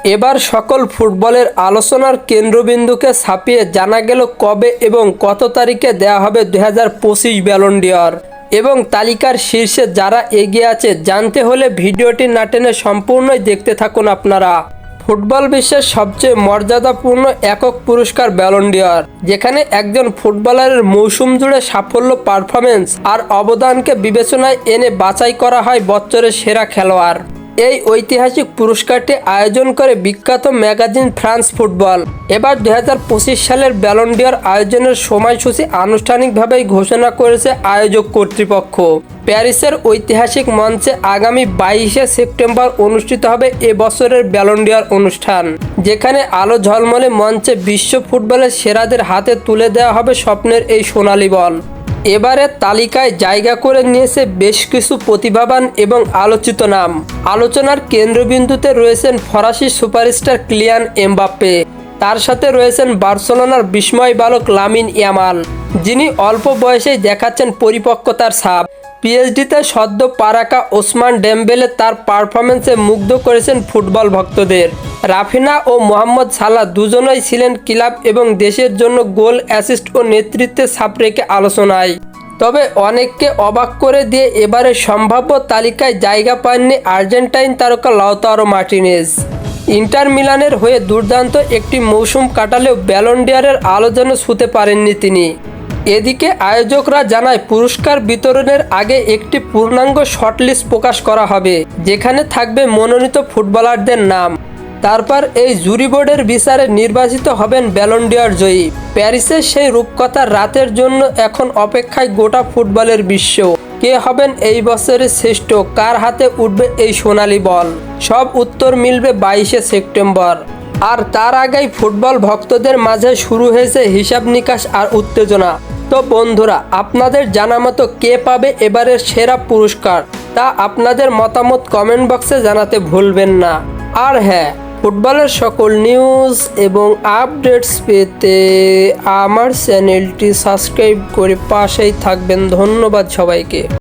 এবার সকল ফুটবলের আলোচনার কেন্দ্রবিন্দুকে ছাপিয়ে জানা গেল কবে এবং কত তারিখে দেয়া হবে 2025 ব্যালন ডি'অর এবং তালিকার শীর্ষে যারা এগিয়ে আছে জানতে হলে ভিডিওটি না টেনে সম্পূর্ণই দেখতে থাকুন আপনারা। ফুটবল বিশ্বের সবচেয়ে মর্যাদাপূর্ণ একক পুরস্কার ব্যালন ডি'অর, যেখানে একজন ফুটবলারের মৌসুম জুড়ে সাফল্য, পারফরমেন্স আর অবদানকে বিবেচনায় এনে বাছাই করা হয় বছরের সেরা খেলোয়াড়। এই ঐতিহাসিক পুরস্কারটি আয়োজন করে বিখ্যাত ম্যাগাজিন ফ্রান্স ফুটবল। এবার 2025 সালের ব্যালন ডি'অর আয়োজনের সময়সূচি আনুষ্ঠানিকভাবেই ঘোষণা করেছে আয়োজক কর্তৃপক্ষ। প্যারিসের ঐতিহাসিক মঞ্চে আগামী 22শে সেপ্টেম্বর অনুষ্ঠিত হবে এবছরের ব্যালন ডি'অর অনুষ্ঠান, যেখানে আলো ঝলমলে মঞ্চে বিশ্ব ফুটবলের সেরাদের হাতে তুলে দেওয়া হবে স্বপ্নের এই সোনালী বল। এবারের তালিকায় জায়গা করে নিয়েছে বেশ কিছু প্রতিভাবান এবং আলোচিত নাম। আলোচনার কেন্দ্রবিন্দুতে রয়েছেন ফরাসি সুপারস্টার কিলিয়ান এমবাপ্পে, তার সাথে রয়েছেন বার্সেলোনার বিস্ময় বালক লামিন ইয়ামাল, যিনি অল্প বয়সেই দেখাচ্ছেন পরিপক্কতার ছাপ। পিএসজিতে সদ্য পা রাখা ওসমান ডেম্বেলে তার পারফরমেন্সে মুগ্ধ করেছেন ফুটবল ভক্তদের। রাফিনা ও মোহাম্মদ সালাহ দুজনেই ছিলেন ক্লাব এবং দেশের জন্য গোল, অ্যাসিস্ট ও নেতৃত্বে ছাপ রেখে আলোচনায়। তবে অনেককে অবাক করে দিয়ে এবারে সম্ভাব্য তালিকায় জায়গা পাননি আর্জেন্টাইন তারকা লাউতারো মার্টিনেজ। ইন্টার মিলানের হয়ে দুর্দান্ত একটি মৌসুম কাটালেও ব্যালন ডি'অরের আলো যেন ছুঁতে পারেননি তিনি। এদিকে আয়োজকরা জানায় পুরস্কার বিতরণের আগে একটি পূর্ণাঙ্গ শর্টলিস্ট প্রকাশ করা হবে, যেখানে থাকবে মনোনীত ফুটবলারদের নাম। তারপর এই জুরি বোর্ডের বিচারে নির্বাচিত হবেন ব্যালন ডি'অর জয়ী। প্যারিসের সেই রূপকথার রাতের জন্য এখন অপেক্ষায় গোটা ফুটবলের বিশ্ব। কে হবেন এই বছরের শ্রেষ্ঠ, কার হাতে উঠবে এই সোনালী বল, সব উত্তর মিলবে 22শে সেপ্টেম্বর। আর তার আগেই ফুটবল ভক্তদের মাঝে শুরু হয়েছে হিসাব নিকাশ আর উত্তেজনা। তো বন্ধুরা, আপনাদের জানা মতো কে পাবে এবারের সেরা পুরস্কার, তা আপনাদের মতামত কমেন্ট বক্সে জানাতে ভুলবেন না। আর হ্যাঁ, ফুটবলের সকল নিউজ এবং আপডেটস পেতে আমার চ্যানেলটি সাবস্ক্রাইব করে পাশেই থাকবেন। ধন্যবাদ সবাইকে।